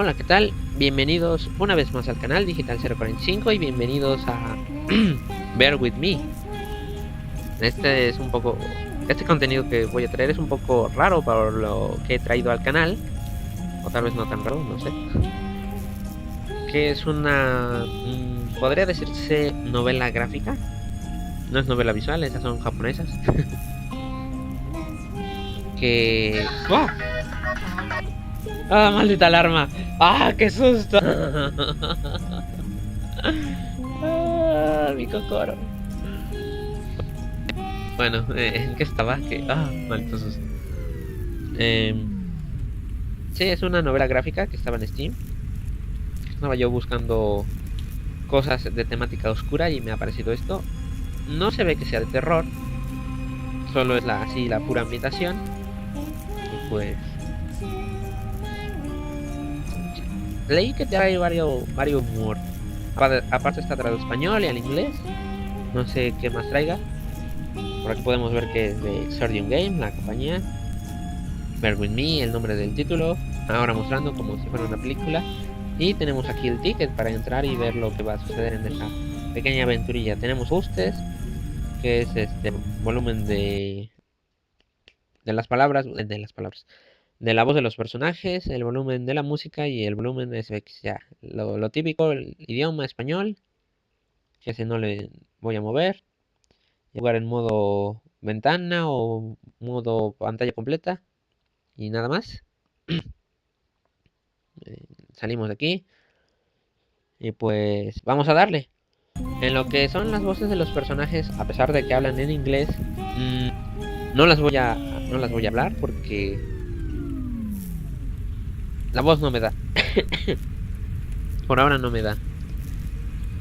Hola, ¿qué tal? Bienvenidos una vez más al canal Digital 045 y bienvenidos a Bear With Me. Este contenido que voy a traer es un poco raro para lo que he traído al canal, o tal vez no tan raro, no sé. Que es una, podría decirse novela gráfica. No es novela visual, esas son japonesas. que... ¡Oh! ¡Ah, maldita alarma! ¡Ah, qué susto! ¡Ah, mi cocoro! Bueno, ¿en qué estaba? Maldito susto. Sí, es una novela gráfica que estaba en Steam. Estaba yo buscando cosas de temática oscura y me ha aparecido esto. No se ve que sea de terror, solo es así la pura ambientación. Y pues leí que trae varios humor. Aparte está traducido al español y al inglés. No sé qué más traiga. Por aquí podemos ver que es de Exordium Game, la compañía. Bear With Me, el nombre del título. Ahora mostrando como si fuera una película. Y tenemos aquí el ticket para entrar y ver lo que va a suceder en esta pequeña aventurilla. Tenemos ajustes, que es este volumen de las palabras, de la voz de los personajes, el volumen de la música y el volumen de SX. Ya, lo típico, el idioma español, que ese no le voy a mover. Jugar en modo ventana o modo pantalla completa y nada más. Salimos de aquí y pues vamos a darle. En lo que son las voces de los personajes, a pesar de que hablan en inglés, no las voy a hablar porque la voz no me da. Por ahora no me da.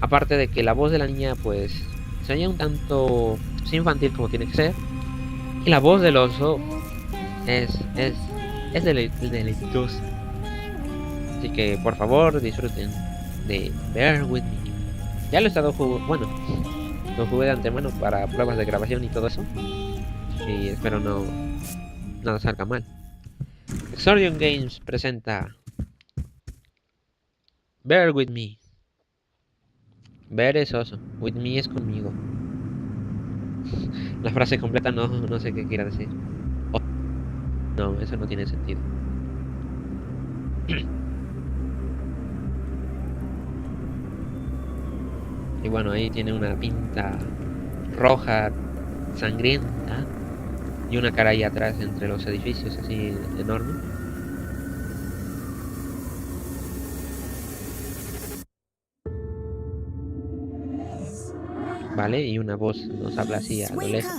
Aparte de que la voz de la niña pues se oye un tanto infantil como tiene que ser. Y la voz del oso es deleitosa. Así que por favor disfruten de Bear With Me. Ya lo he estado jugando, bueno, lo jugué de antemano para pruebas de grabación y todo eso. Y espero nada salga mal. Exordium Games presenta Bear With Me. Bear es oso, With Me es conmigo. La frase completa no sé qué quiera decir. Oh, no, eso no tiene sentido. Y bueno, ahí tiene una pinta roja, sangrienta. Y una cara ahí atrás entre los edificios así enorme. Vale, y una voz nos habla así a lo lejos.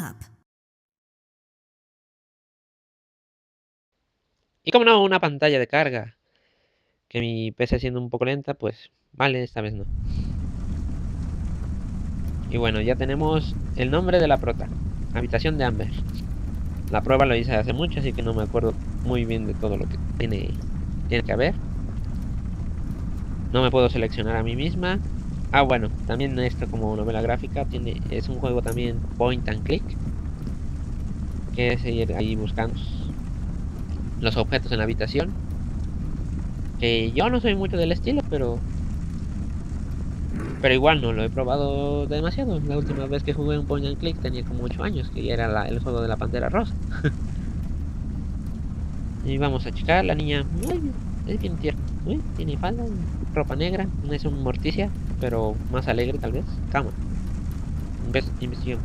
Y como no, una pantalla de carga. Que mi PC siendo un poco lenta, pues vale, esta vez no. Y bueno, ya tenemos el nombre de la prota. Habitación de Amber. La prueba lo hice hace mucho, así que no me acuerdo muy bien de todo lo que tiene que haber. No me puedo seleccionar a mí misma. Ah, bueno, también esto como novela gráfica es un juego también point and click. Que es ir ahí buscando los objetos en la habitación. Que yo no soy mucho del estilo, pero igual no lo he probado demasiado. La última vez que jugué un point and click tenía como 8 años, que ya era el juego de la Pantera Rosa. Y vamos a checar, la niña es bien tierna. Tiene falda, ropa negra, no es un morticia, pero más alegre tal vez. Cama. Investigación.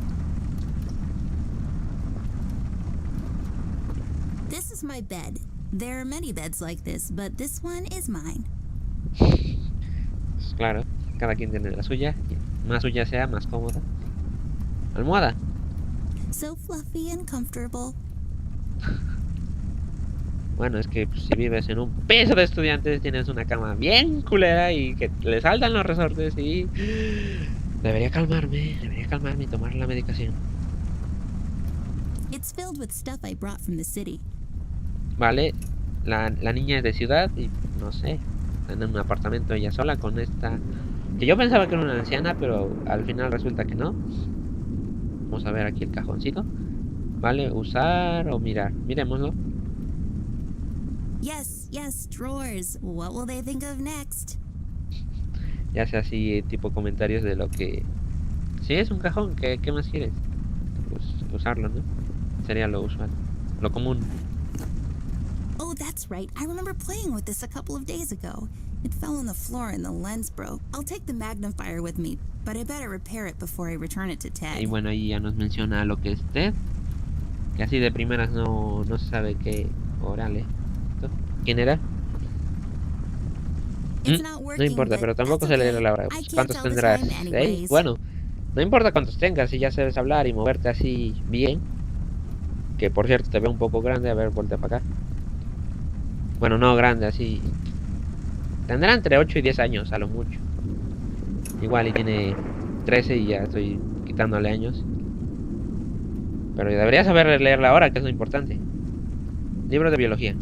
This is my bed. There are many beds like this, but this one is mine. Pues claro, cada quien tiene la suya. Y más suya sea, más cómoda. Almohada. So fluffy and comfortable. Bueno, es que pues, si vives en un piso de estudiantes tienes una cama bien culera y que le saltan los resortes y... Debería calmarme y tomar la medicación. It's filled with stuff I brought from the city. Vale, la niña es de ciudad y no sé, está en un apartamento ella sola con esta... Que yo pensaba que era una anciana, pero al final resulta que no. Vamos a ver aquí el cajoncito. Vale, usar o mirar. Miremoslo. Yes, yes, drawers. What will they think of next? Ya sea así, tipo comentarios de lo que... Si es un cajón, ¿qué más quieres? Pues usarlo, ¿no? Sería lo usual, lo común. Oh, that's right. I remember playing with this a couple of days ago. It fell on the floor and the lens broke. I'll take the magnifier with me, but I better repair it before I return it to Ted. Y bueno, ahí ya nos menciona lo que es Ted. Que así de primeras no se sabe qué... Órale. ¿Quién era? No importa, pero tampoco se le la hora. Pues, ¿cuántos tendrás? ¿6? Bueno, no importa cuántos tengas, si ya sabes hablar y moverte así bien. Que por cierto te veo un poco grande, a ver, voltea para acá. Bueno, no grande, así. Tendrá entre 8 y 10 años, a lo mucho. Igual y tiene 13 y ya estoy quitándole años. Pero debería saber leerla ahora, que es lo importante. Libro de biología.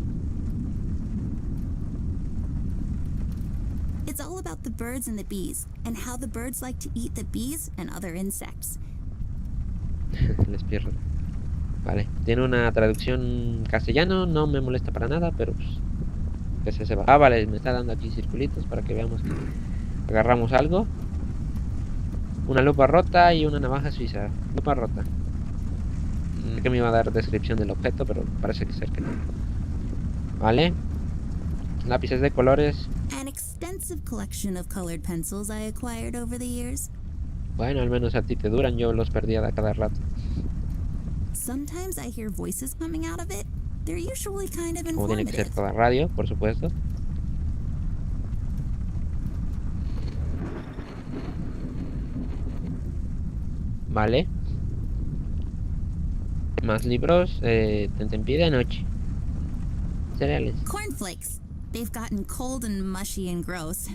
It's all about the birds and the bees, and how the birds like to eat the bees and other insects. Les pierdo. Vale, tiene una traducción castellano, no me molesta para nada, pero pues, que se sepa. Ah, vale, me está dando aquí circulitos para que veamos que agarramos algo. Una lupa rota y una navaja suiza. Lupa rota. Que me iba a dar descripción del objeto, pero parece que ser que no. Vale. Lápices de colores. An extensive collection of colored pencils I acquired over the years. Bueno, al menos a ti te duran, yo los perdía a cada rato. Sometimes I hear voices coming out of it. They're usually kind of Como tiene que ser informative. toda radio, por supuesto. Vale. Más libros. Tentempié de noche. Cereales. Cornflakes. They've gotten cold and mushy and gross.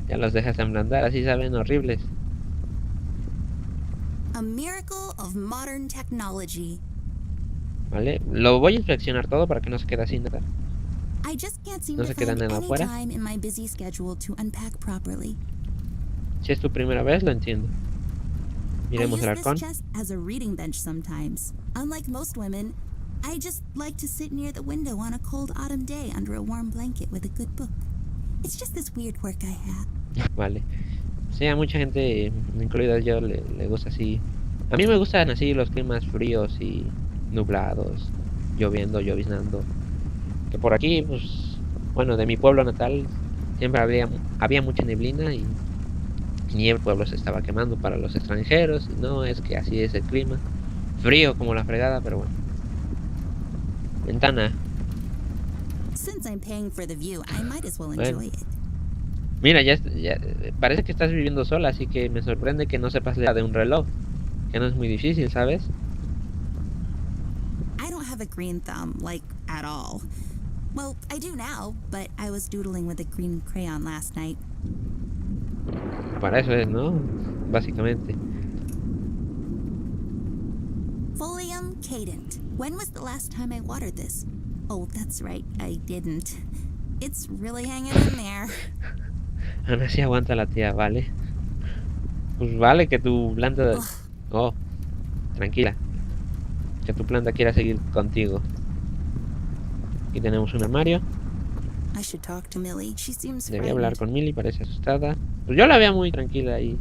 Ya los dejas ablandar, así saben horribles. A miracle of modern technology. Vale, lo voy a inspeccionar todo para que no se quede así nada. I just can't seem No to se queda find nada any afuera. time in my busy schedule to unpack properly. Si es tu primera vez, lo entiendo. Miremos I el use halcón. this chest as a reading bench sometimes. Unlike most women, I just like to sit near the window on a cold autumn day under a warm blanket with a good book. It's just this weird quirk I have. Vale. Sí, a mucha gente, incluida yo, le gusta así. A mí me gustan así los climas fríos y nublados, lloviendo, lloviznando. Que por aquí, pues, bueno, de mi pueblo natal siempre había mucha neblina y ni el pueblo se estaba quemando para los extranjeros. No, es que así es el clima. Frío como la fregada, pero bueno. Ventana. Since I'm paying for the view, I might as well Bueno. enjoy it. Mira, ya parece que estás viviendo sola, así que me sorprende que no sepas la de un reloj. Que no es muy difícil, ¿sabes? I don't have a green thumb, like, at all. Well, I do now, but I was doodling with a green crayon last night. Para eso es, ¿no? Básicamente. Folium cadent. When was the last time I watered this? Oh, that's right, I didn't. It's really hanging in there. Aún así aguanta la tía, ¿vale? Pues vale que tu planta... Oh, tranquila. Que tu planta quiera seguir contigo. Aquí tenemos un armario. I should talk to Millie. She seems Debí hablar frightened. con Millie, parece asustada. Pues yo la veía muy tranquila ahí.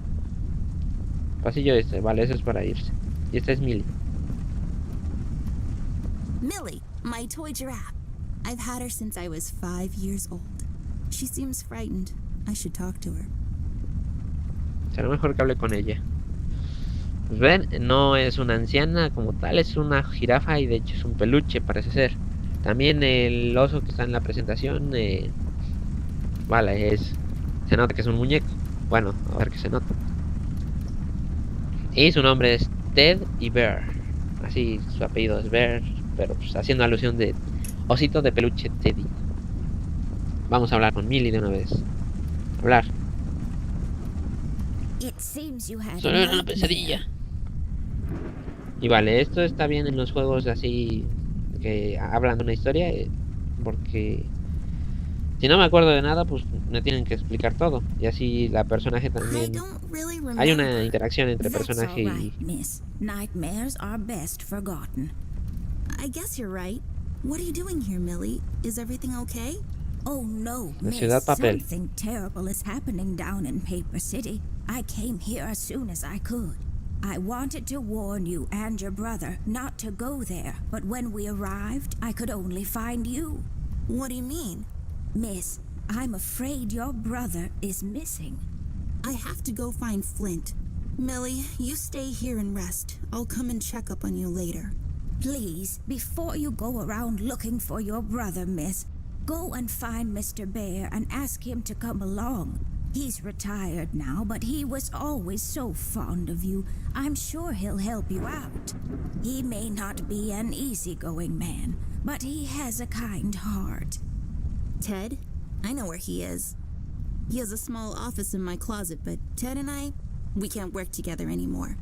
Pasillo este, vale, eso es para irse. Y esta es Millie. Millie, my toy giraffe. I've had her since I was 5 years old. She seems frightened. I should talk to her. Será mejor que hable con ella. Pues ven, no es una anciana como tal, es una jirafa y de hecho es un peluche, parece ser. También el oso que está en la presentación, vale, se nota que es un muñeco. Bueno, a ver qué se nota. Y su nombre es Ted y Bear. Así su apellido es Bear, pero pues haciendo alusión de osito de peluche Teddy. Vamos a hablar con Millie de una vez. Hablar. It seems you had Solo era una pesadilla. Y vale, esto está bien en los juegos así que hablan de una historia, porque si no me acuerdo de nada, pues me tienen que explicar todo. Y así la personaje I también. don't really remember. Hay una interacción entre That's personaje all right, y... miss. Nightmares are best forgotten. I guess you're right. What are you doing here, Millie? Is everything okay? Oh no, La miss, ciudad papel. something terrible is happening down in Paper City. I came here as soon as I could. I wanted to warn you and your brother not to go there, but when we arrived, I could only find you. What do you mean? Miss, I'm afraid your brother is missing. I have to go find Flint. Millie, you stay here and rest. I'll come and check up on you later. Please, before you go around looking for your brother, miss, go and find Mr. Bear and ask him to come along. He's retired now, but he was always so fond of you. I'm sure he'll help you out. He may not be an easygoing man, but he has a kind heart. Ted? I know where he is. He has a small office in my closet, but Ted and we can't work together anymore.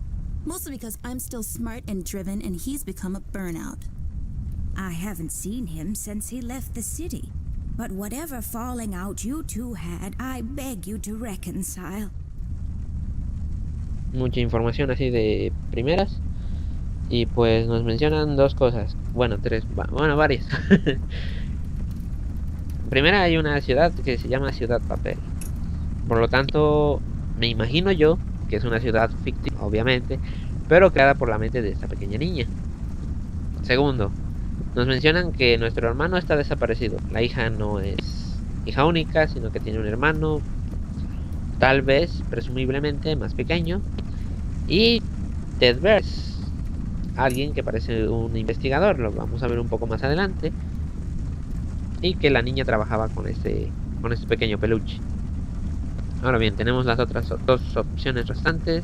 Mostly because I'm still smart and driven and he's become a burnout. I haven't seen him since he left the city. But whatever falling out you two had, I beg you to reconcile. Mucha información así de primeras. Y pues nos mencionan dos cosas. Bueno, tres. Bueno, varias. Primera, hay una ciudad que se llama Ciudad Papel. Por lo tanto, me imagino yo que es una ciudad ficticia, obviamente, pero creada por la mente de esta pequeña niña. Segundo, nos mencionan que nuestro hermano está desaparecido. La hija no es hija única, sino que tiene un hermano, tal vez, presumiblemente, más pequeño. Y Ted Bear, alguien que parece un investigador, lo vamos a ver un poco más adelante. Y que la niña trabajaba con este pequeño peluche. Ahora bien, tenemos las otras dos opciones restantes.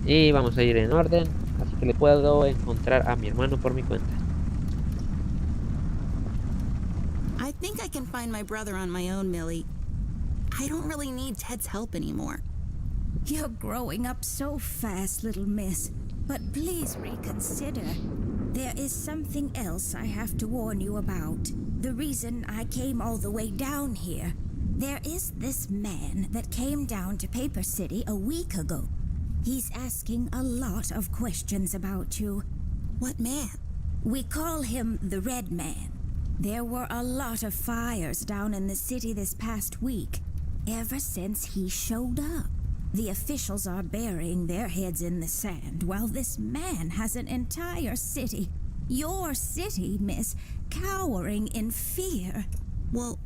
Y vamos a ir en orden. Así que le puedo encontrar a mi hermano por mi cuenta. I think I can find my brother on my own, Millie. I don't really need Ted's help anymore. You're growing up so fast, little miss. But please reconsider. There is something else I have to warn you about. The reason I came all the way down here. There is this man that came down to Paper City a week ago. He's asking a lot of questions about you. What man? We call him the Red Man. There were a lot of fires down in the city this past week, ever since he showed up. The officials are burying their heads in the sand, while this man has an entire city, your city, miss, cowering in fear. Well,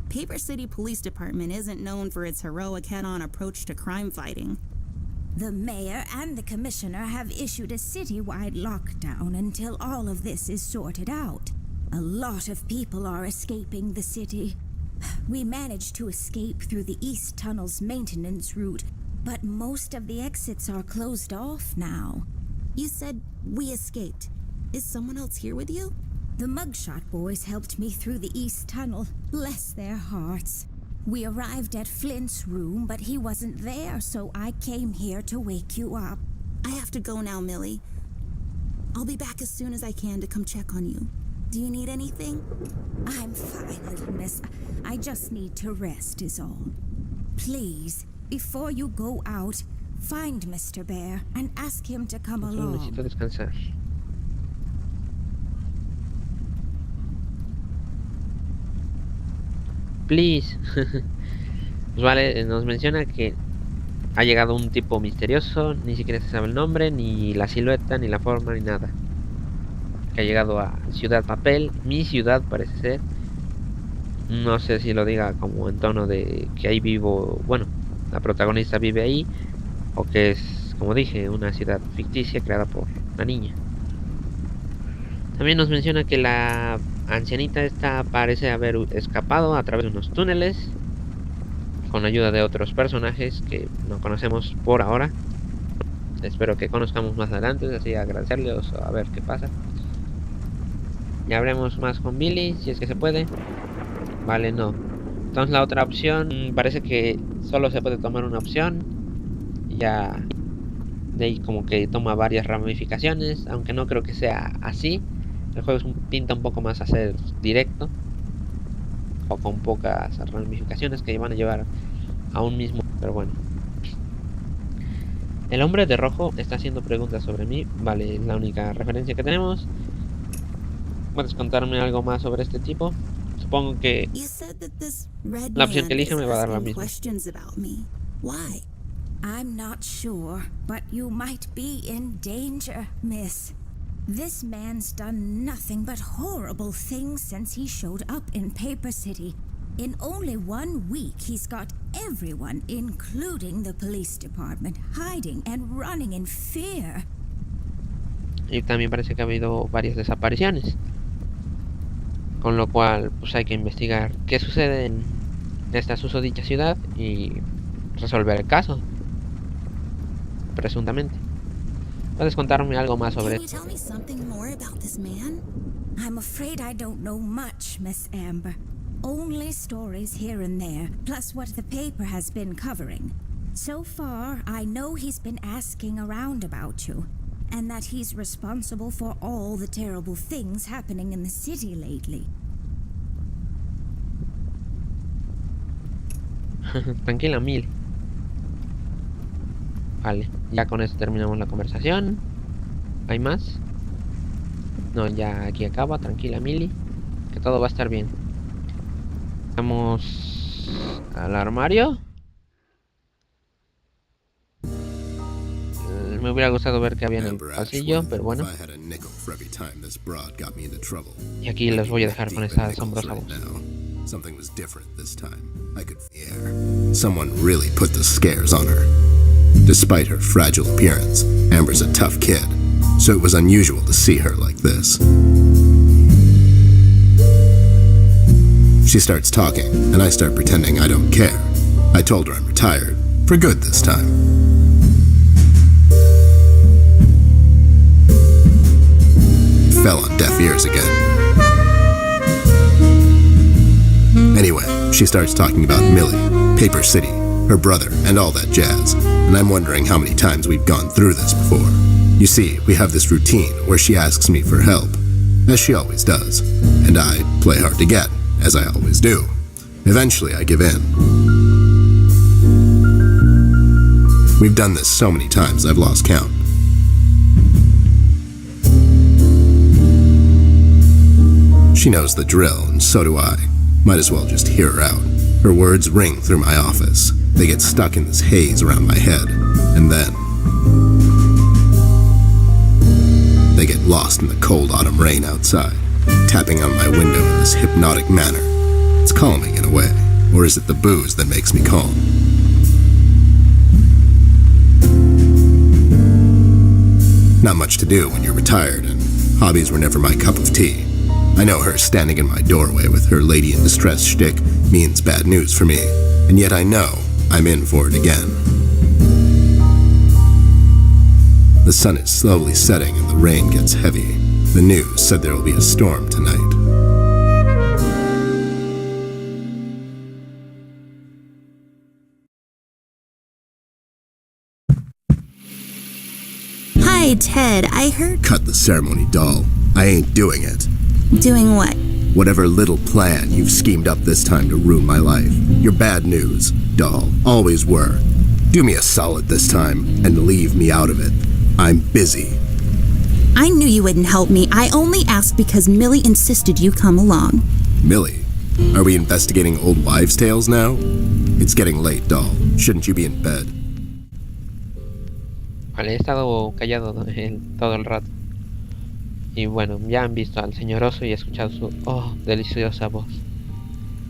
Paper City Police Department isn't known for its heroic head-on approach to crime fighting. The mayor and the commissioner have issued a citywide lockdown until all of this is sorted out. A lot of people are escaping the city. We managed to escape through the East Tunnel's maintenance route, but most of the exits are closed off now. You said we escaped. Is someone else here with you? The Mugshot boys helped me through the East Tunnel. Bless their hearts. We arrived at Flint's room, but he wasn't there, so I came here to wake you up. I have to go now, Millie. I'll be back as soon as I can to come check on you. Do you need anything? I'm fine, little miss. I just need to rest is all. Please, before you go out, find Mr. Bear and ask him to come Solo along. necesito descansar. Please. Pues vale, nos menciona que ha llegado un tipo misterioso, ni siquiera se sabe el nombre, ni la silueta, ni la forma, ni nada. Que ha llegado a Ciudad Papel, mi ciudad parece ser. No sé si lo diga como en tono de que ahí vivo, bueno, la protagonista vive ahí, o que es, como dije, una ciudad ficticia creada por la niña. También nos menciona que la ancianita esta parece haber escapado a través de unos túneles con ayuda de otros personajes que no conocemos por ahora. Espero que conozcamos más adelante, así agradecerles a ver qué pasa. Ya hablemos más con Billy, si es que se puede. Vale, no. Entonces la otra opción, parece que solo se puede tomar una opción. Ya de ahí como que toma varias ramificaciones, aunque no creo que sea así. El juego pinta un poco más a ser directo, o con pocas ramificaciones que van a llevar a un mismo. Pero bueno. El hombre de rojo está haciendo preguntas sobre mí. Vale, es la única referencia que tenemos. ¿Puedes contarme algo más sobre este tipo? Supongo que You said that this red la opción que man elija is me va a dar la asking misma. questions about me. Why? I'm not sure, but you might be in danger, miss. This man's done nothing but horrible things since he showed up in Paper City. In only 1 week, he's got everyone, including the police department, hiding and running in fear. Y también parece que ha habido varias desapariciones. Con lo cual, pues hay que investigar qué sucede en esta susodicha ciudad y resolver el caso. Presuntamente. ¿Puedes contarme algo más sobre Can you tell me something more about this man? I'm afraid I don't know much, Miss Amber. Only stories here and there, plus what the paper has been covering. So far, I know he's been asking around about you, and that he's responsible for all the terrible things happening in the city lately. Tranquila, Mil. Vale, ya con esto terminamos la conversación. ¿Hay más? No, ya aquí acaba. Tranquila, Mili, que todo va a estar bien. Vamos al armario. Me hubiera gustado ver qué había en el pasillo, pero bueno. Y aquí los voy a dejar con esa asombrosa voz. Something was different this time. I could fear. Someone really put the scares on her. Despite her fragile appearance, Amber's a tough kid, so it was unusual to see her like this. She starts talking, and I start pretending I don't care. I told her I'm retired, for good this time. Fell on deaf ears again. Anyway, she starts talking about Millie, Paper City, her brother, and all that jazz, and I'm wondering how many times we've gone through this before. You see, we have this routine where she asks me for help, as she always does, and I play hard to get, as I always do. Eventually, I give in. We've done this so many times I've lost count. She knows the drill, and so do I. Might as well just hear her out. Her words ring through my office. They get stuck in this haze around my head, and then they get lost in the cold autumn rain outside, tapping on my window in this hypnotic manner. It's calming in a way, or is it the booze that makes me calm? Not much to do when you're retired, and hobbies were never my cup of tea. I know her standing in my doorway with her lady in distress shtick means bad news for me, and yet I know I'm in for it again. The sun is slowly setting and the rain gets heavy. The news said there will be a storm tonight. Hi, Ted. I heard. Cut the ceremony, doll. I ain't doing it. Doing what? Whatever little plan you've schemed up this time to ruin my life. You're bad news, doll. Always were. Do me a solid this time and leave me out of it. I'm busy. I knew you wouldn't help me. I only asked because Millie insisted you come along. Millie? Are we investigating old wives' tales now? It's getting late, doll. Shouldn't you be in bed? Vale, he estado callado todo el rato. Y bueno, ya han visto al señor oso y he escuchado su deliciosa voz.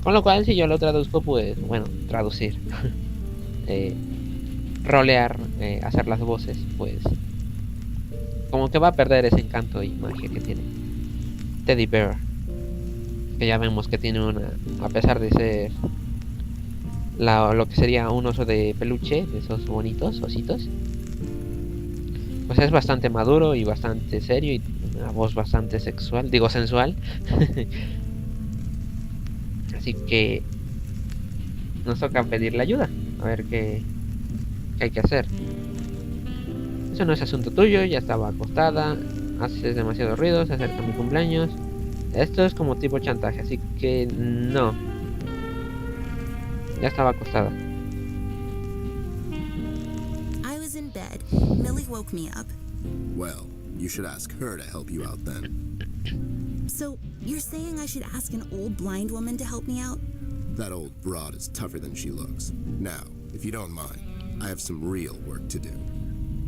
Con lo cual, si yo lo traduzco, pues, bueno, traducir. Rolear, hacer las voces, pues, como que va a perder ese encanto y magia que tiene Teddy Bear. Que ya vemos que tiene una, a pesar de ser lo que sería un oso de peluche, de esos bonitos ositos, pues es bastante maduro y bastante serio y una voz bastante sexual, digo sensual. Así que nos toca pedirle ayuda, a ver qué hay que hacer. Eso no es asunto tuyo, ya estaba acostada, haces demasiado ruido, se acerca mi cumpleaños. Esto es como tipo chantaje, así que no. Ya estaba acostada. I was in bed. Millie woke me up. Well, you should ask her to help you out then. So, you're saying I should ask an old blind woman to help me out? That old broad is tougher than she looks. Now, if you don't mind, I have some real work to do.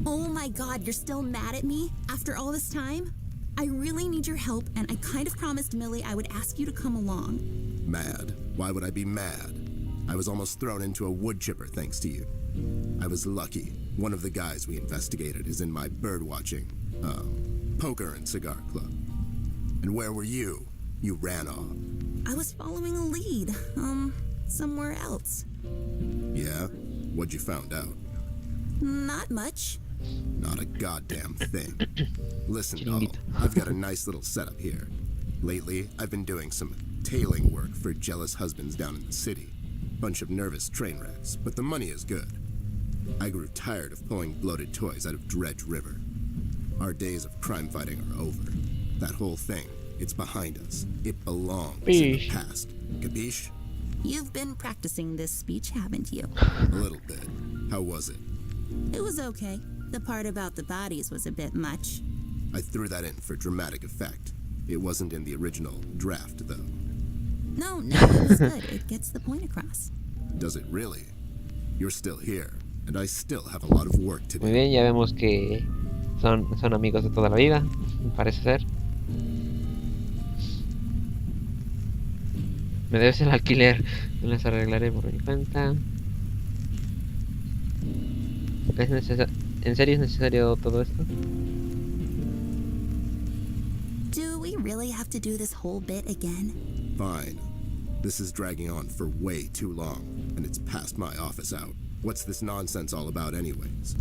Oh my god, you're still mad at me? After all this time? I really need your help, and I kind of promised Millie I would ask you to come along. Mad? Why would I be mad? I was almost thrown into a wood chipper thanks to you. I was lucky. One of the guys we investigated is in my birdwatching, poker and cigar club. And where were you? You ran off. I was following a lead, somewhere else. Yeah? What'd you found out? Not much. Not a goddamn thing. Listen, doll, I've got a nice little setup here. Lately, I've been doing some tailing work for jealous husbands down in the city. Bunch of nervous train wrecks, but the money is good. I grew tired of pulling bloated toys out of Dredge River. Our days of crime fighting are over. That whole thing, it's behind us. It belongs in the past. Capiche? You've been practicing this speech, haven't you? A little bit. How was it? It was okay. The part about the bodies was a bit much. I threw that in for dramatic effect. It wasn't in the original draft, though. No, it was good. It gets the point across. Does it really? You're still here, and I still have a lot of work to do. Muy bien, ya vemos que son amigos de toda la vida, parece ser. Me debes el alquiler, no les arreglaré por mi cuenta. ¿En serio es necesario todo esto? Do we really have to do this whole bit again? Fine. This is dragging on for way too long, and it's past my office out. What's this nonsense all about anyways?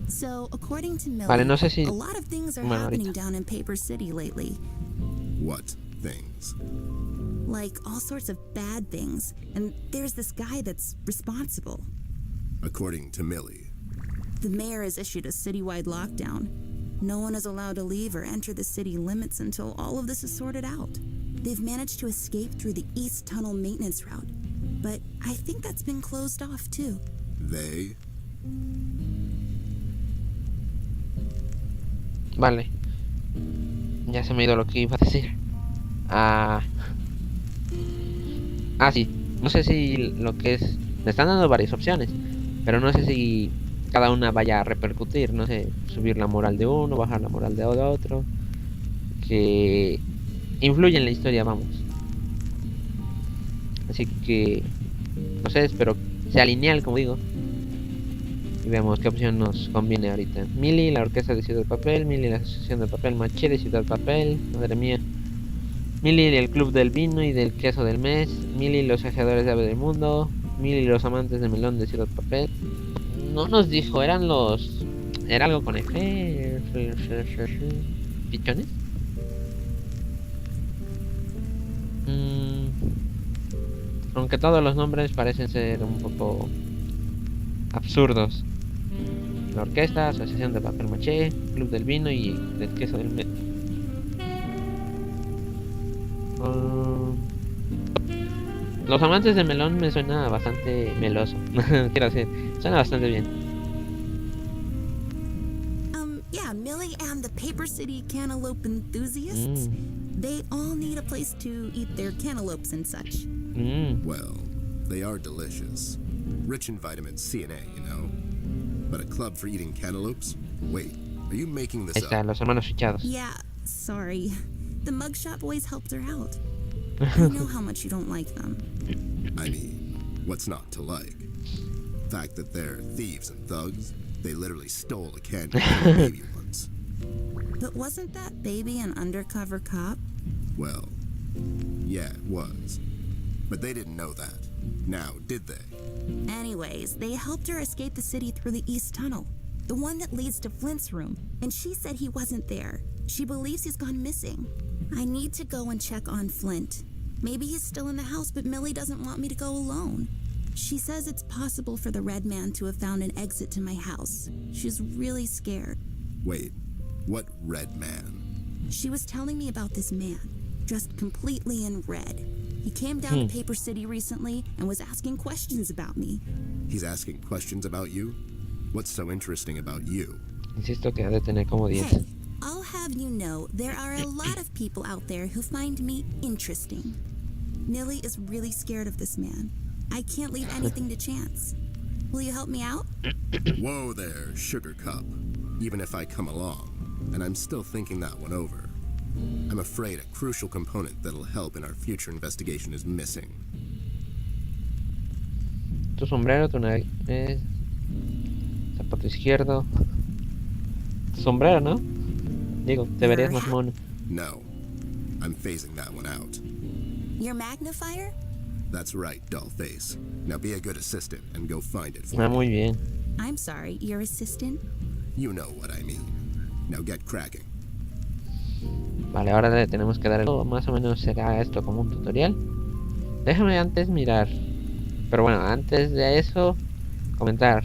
So, according to Millie, Vale, no sé si... a lot of things are happening down in Paper City lately. What things? Like all sorts of bad things, and there's this guy that's responsible. According to Millie. The mayor has issued a citywide lockdown. No one is allowed to leave or enter the city limits until all of this is sorted out. They've managed to escape through the East Tunnel maintenance route, but I think that's been closed off too. They? Vale. Ya se me ha ido lo que iba a decir. Sí. No sé si lo que es... Me están dando varias opciones, pero no sé si cada una vaya a repercutir. No sé, subir la moral de uno, bajar la moral de otro. Que influye en la historia, vamos. Así que... No sé, espero sea lineal, como digo. Y veamos qué opción nos conviene ahorita. Millie, la orquesta de Ciudad del Papel. Millie, la asociación del papel Maché de Ciudad del Papel. Madre mía. Millie, el club del vino y del queso del mes. Millie, los saqueadores de ave del mundo. Millie, los amantes de melón de Ciudad del Papel. No nos dijo, eran los... Era algo con F. ¿Pichones? Aunque todos los nombres parecen ser un poco absurdos. La orquesta, asociación de papel maché, club del vino y del queso del mes. Los amantes de melón me suena bastante meloso. Quiero decir, suena bastante bien. Yeah, Millie and the Paper City cantaloupe enthusiasts. They all need a place to eat their cantaloupes and such. Well, they are delicious. Rich in vitamin C and A, you know. But a club for eating cantaloupes? Wait, are you making this Ahí está, up? los hermanos fichados. Yeah, sorry. The mugshot boys helped her out. I know how much you don't like them. I mean, what's not to like? The fact that they're thieves and thugs? They literally stole a candy from a baby once. But wasn't that baby an undercover cop? Well, yeah, it was. But they didn't know that. Now, did they? Anyways, they helped her escape the city through the East Tunnel, the one that leads to Flint's room, and she said he wasn't there. She believes he's gone missing. I need to go and check on Flint. Maybe he's still in the house, but Millie doesn't want me to go alone. She says it's possible for the Red Man to have found an exit to my house. She's really scared. Wait, what Red Man? She was telling me about this man, dressed completely in red. He came down to Paper City recently and was asking questions about me. He's asking questions about you? What's so interesting about you? Insisto que ha de tener como 10. Hey, I'll have you know there are a lot of people out there who find me interesting. Millie is really scared of this man. I can't leave anything to chance. Will you help me out? Whoa there, sugar cup. Even if I come along, and I'm still thinking that one over, I'm afraid a crucial component that'll help in our future investigation is missing. Tu sombrero, tu nariz, zapato izquierdo. Tu sombrero, ¿no? Digo, te verías más mono. No, I'm phasing that one out. Your magnifier? That's right, doll face. Now be a good assistant and go find it for Ah, me. muy bien. I'm sorry, your assistant? You know what I mean. Now get cracking. Vale, ahora le tenemos que dar el... Más o menos será esto como un tutorial. Déjame antes mirar. Pero bueno, antes de eso, comentar.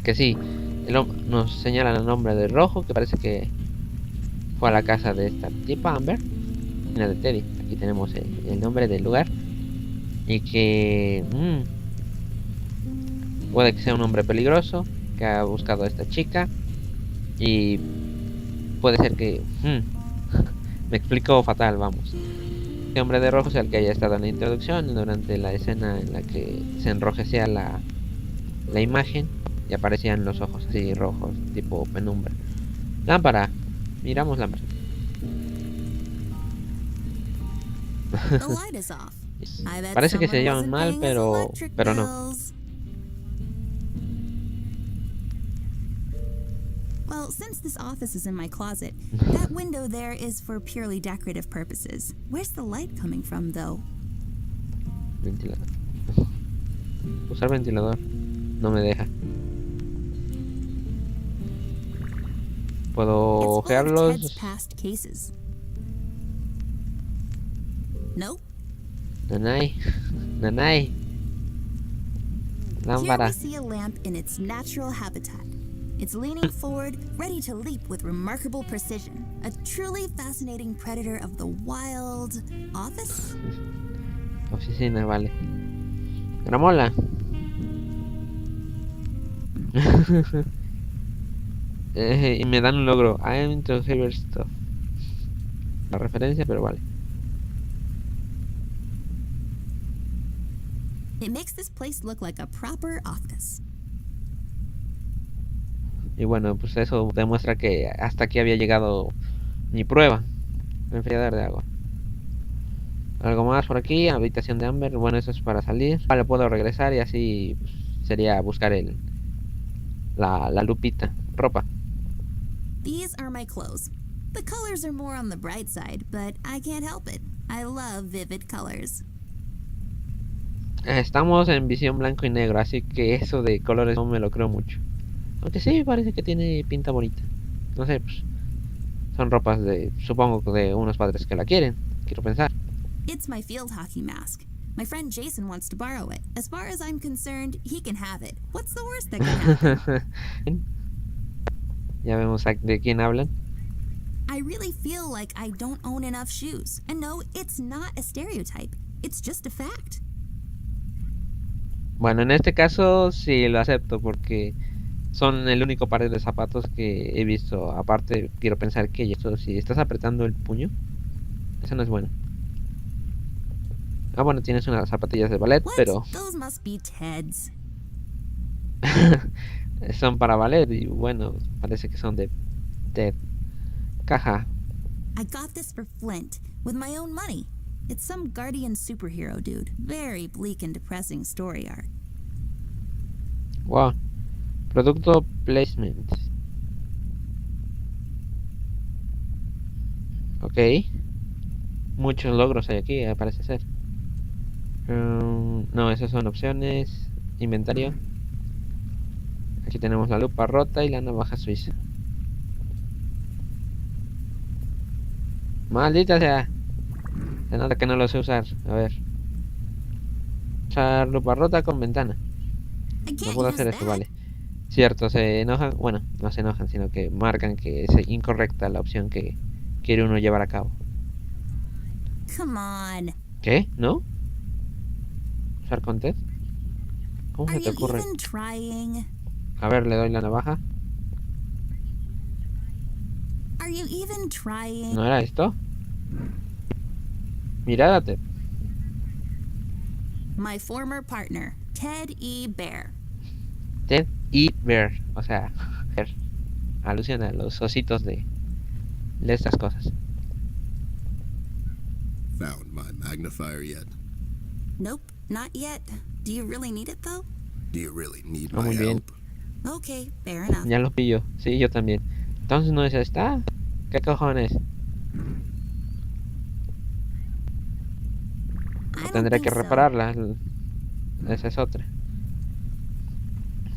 Que sí, nos señalan el nombre de Rojo, que parece que fue a la casa de esta tipa, Amber. Y la de Teddy. Aquí tenemos el nombre del lugar. Y que... puede que sea un hombre peligroso que ha buscado a esta chica. Y puede ser que... me explico fatal, vamos. Este hombre de rojo es el que haya estado en la introducción, durante la escena en la que se enrojecía la imagen y aparecían los ojos así rojos, tipo penumbra. Lámpara. Miramos lámpara. The light is off. I bet Parece que se someone llevan wasn't mal, paying his electric pero no. bills. Well, since this office is in my closet, that window there is for purely decorative purposes. Where's the light coming from, though? Ventilador. Usar ventilador. No me deja. Puedo It's full of Ted's ojearlos. past cases. Nope. Nanay. Nanay. Here Lámpara. we see a lamp in its natural habitat. It's leaning forward, ready to leap with remarkable precision. A truly fascinating predator of the wild... Office? Oficina, vale. Gramola. Y me dan un logro. I am into heavy stuff. La referencia, pero vale. It makes this place look like a proper office. Y bueno, pues eso demuestra que hasta aquí había llegado mi prueba. Enfriador de agua. Algo más por aquí, habitación de Amber. Bueno, eso es para salir. Vale, puedo regresar y así pues, sería buscar la lupita. Ropa. These are my clothes. The colors are more on the bright side, but I can't help it. I love vivid colors. Estamos en visión blanco y negro, así que eso de colores no me lo creo mucho. Aunque sí, parece que tiene pinta bonita. No sé, pues son ropas supongo de unos padres que la quieren. Quiero pensar. It's my field hockey mask. My friend Jason wants to borrow it. As far as I'm concerned, he can have it. What's the worst that can happen? Ya vemos de quién hablan. I really feel like I don't own enough shoes. And no, it's not a stereotype. It's just a fact. Bueno, en este caso sí lo acepto porque son el único par de zapatos que he visto. Aparte, quiero pensar que esto, si estás apretando el puño, eso no es bueno. Ah, bueno, tienes unas zapatillas de ballet, What? pero Those must be Ted's. son para ballet y bueno, parece que son de Ted. Caja. I got this for Flint with my own money. It's some guardian superhero dude. Very bleak and depressing story arc. Wow. Producto placement. Ok. Muchos logros hay aquí, parece ser. No, esas son opciones. Inventario. Aquí tenemos la lupa rota y la navaja suiza. Maldita sea. Se nota que no lo sé usar. A ver. Usar lupa rota con ventana. I No can't puedo use hacer esto, that. vale. Cierto, se enojan. Bueno, no se enojan, sino que marcan que es incorrecta la opción que quiere uno llevar a cabo. Come on. ¿Qué? ¿No? ¿Usar con Ted? ¿Cómo Are se te you ocurre? even trying? A ver, le doy la navaja. Are you even trying? ¿No era esto? Mirádate. My former partner, Ted E. Bear. Ted y Bear. O sea, Bear. Alusiona a los ositos de estas cosas. Found my magnifier yet? Nope, not yet. Do you really need it though? Do you really need Oh, my muy bien. help? Okay, fair enough. Ya lo pillo. Sí, yo también. Entonces no es esta. ¿Qué cojones? I O don't tendré think que so. repararla. Esa es otra.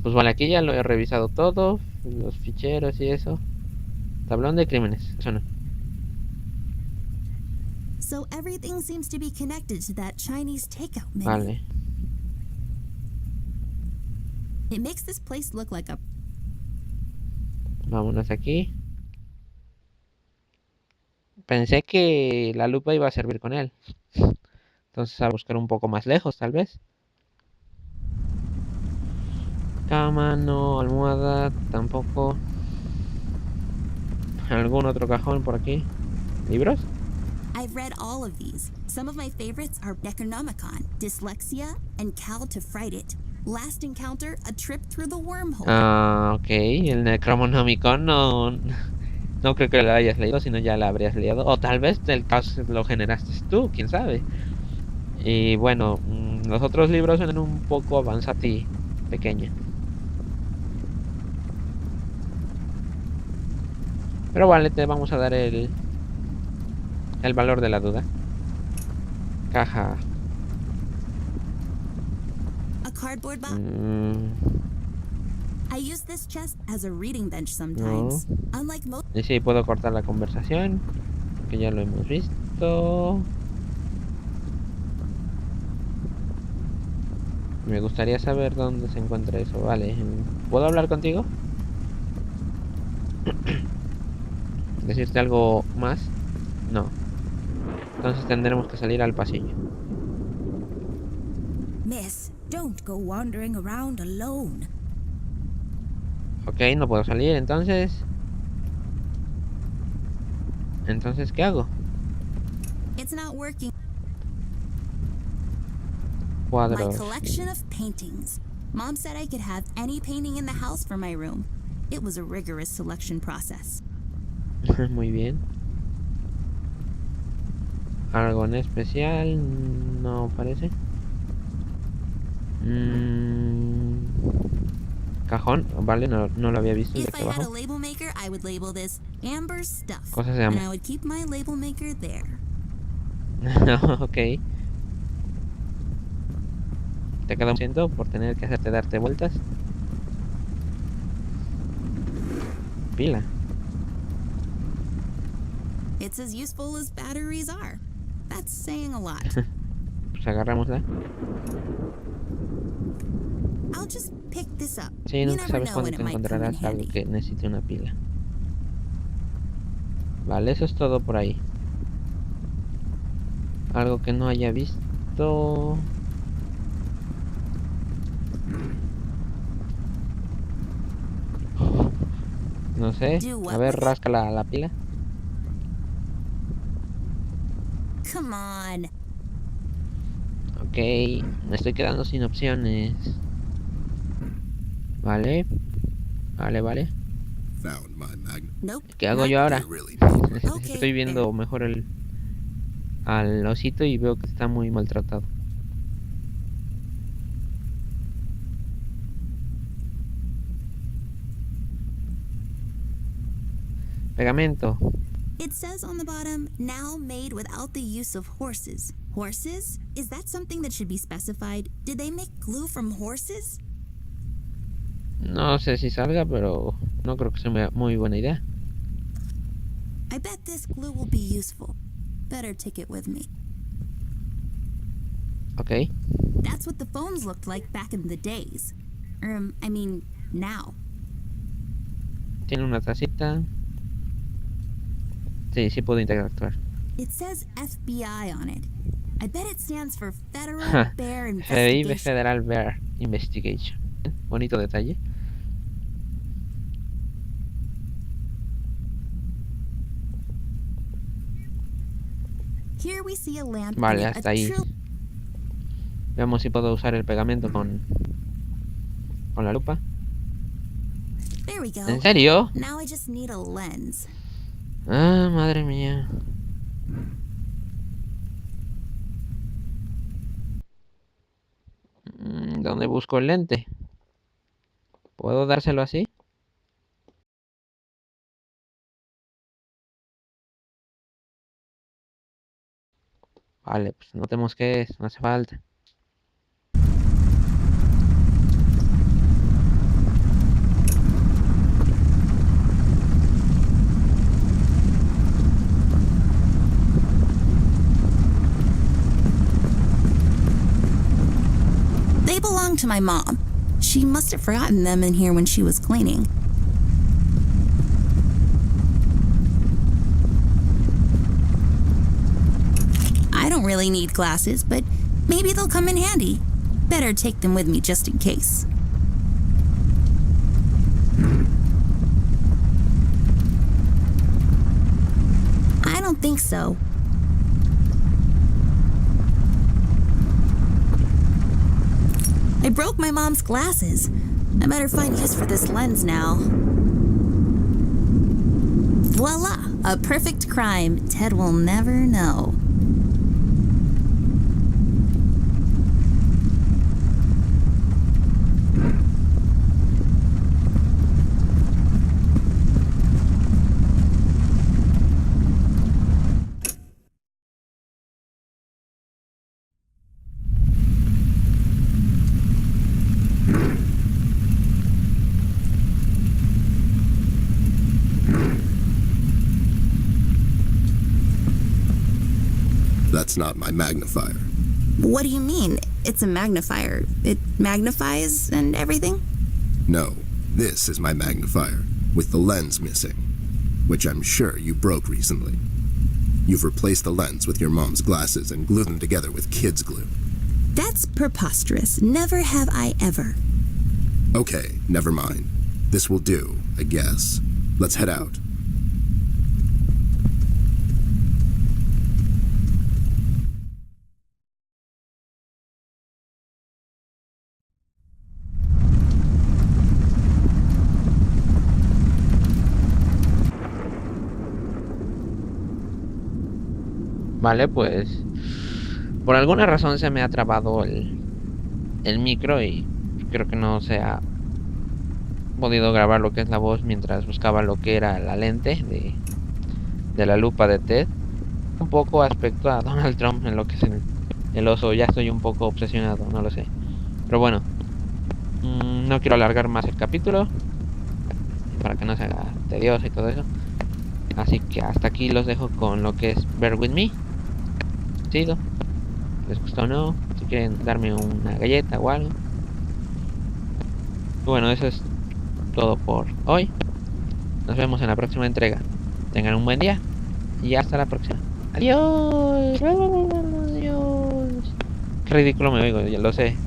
Pues vale, aquí ya lo he revisado todo. Los ficheros y eso. Tablón de crímenes. Eso no. So everything seems to be connected to that Chinese takeout menu. Vale. It makes this place look like a... Vámonos aquí. Pensé que la lupa iba a servir con él. Entonces a buscar un poco más lejos, tal vez. Cama, no. Almohada, tampoco. ¿Algún otro cajón por aquí? ¿Libros? I've read all of these. Some of my favorites are Necronomicon, Dyslexia, and Cal to Fright It. Last Encounter, A Trip Through the Wormhole. Ah, ok. El Necronomicon no creo que lo hayas leído, sino ya lo habrías leído. O tal vez el caso lo generaste tú, quién sabe. Y bueno, los otros libros son un poco avanzati pequeña. Pero vale, te vamos a dar el valor de la duda. Caja. A cardboard box. I use this chest as a reading bench sometimes. Unlike most... Y sí, puedo cortar la conversación, que ya lo hemos visto. Me gustaría saber dónde se encuentra eso. Vale, ¿puedo hablar contigo? ¿Decirte algo más? No. Entonces tendremos que salir al pasillo. Miss, don't go wandering around alone. Ok, no puedo salir, entonces... ¿Entonces qué hago? It's not working. My Cuadros. collection of paintings. Mom said I could have any painting in the house for my room. It was a rigorous selection process. Muy bien. ¿Algo en especial? No parece. Cajón, vale, no lo había visto de If aquí I had a abajo. label maker, I would label this Amber Stuff. Cosas de And Amber. I would keep my label maker there. Ok. Te queda un ciento por tener que hacerte darte vueltas. Pila. It's as useful as batteries are. That's saying a lot. Pues agarramosla. I'll just pick this up. Sí, You nunca never sabes know cuándo when te it might come in encontrarás algo handy. que necesite una pila. Vale, eso es todo por ahí. Algo que no haya visto. No sé. A ver, rasca la pila. Come on. Ok, me estoy quedando sin opciones. Vale. Vale. Found my Nope. ¿Qué hago not yo ahora? Do you really need my... Okay, Estoy viendo mejor al osito y veo que está muy maltratado. Pegamento. It says on the bottom, now made without the use of horses. Horses? Is that something that should be specified? Did they make glue from horses? No sé si salga, pero no creo que sea muy buena idea. I bet this glue will be useful. Better take it with me. Ok. That's what the phones looked like back in the days. I mean, now. Tiene una tacita. Sí puedo interactuar. It says FBI on it. I bet it stands for Federal Bear FBI Investigation. Federal Bear Investigation. Bonito detalle. Here we see a lamp Vale, in a hasta ahí. Veamos si puedo usar el pegamento con la lupa. There we go. ¿En serio? Now I just need a lens. Ah, madre mía. ¿Dónde busco el lente? ¿Puedo dárselo así? Vale, pues notemos qué es, no hace falta. They belong to my mom. She must have forgotten them in here when she was cleaning. I don't really need glasses, but maybe they'll come in handy. Better take them with me just in case. I don't think so. I broke my mom's glasses. I better find use for this lens now. Voila! A perfect crime Ted will never know. That's not my magnifier. What do you mean? It's a magnifier. It magnifies and everything? No, this is my magnifier, with the lens missing, which I'm sure you broke recently. You've replaced the lens with your mom's glasses and glued them together with kids' glue. That's preposterous. Never have I ever. Okay, never mind. This will do, I guess. Let's head out. Vale, pues por alguna razón se me ha trabado el micro y creo que no se ha podido grabar lo que es la voz mientras buscaba lo que era la lente de la lupa de Ted. Un poco aspecto a Donald Trump en lo que es el oso. Ya estoy un poco obsesionado, no lo sé. Pero bueno, no quiero alargar más el capítulo para que no se haga tedioso y todo eso. Así que hasta aquí los dejo con lo que es Bear With Me. ¿Les gustó o no? Si quieren darme una galleta o algo. Bueno, eso es todo por hoy. Nos vemos en la próxima entrega. Tengan un buen día y hasta la próxima. Adiós. Adiós. Qué ridículo me oigo, ya lo sé.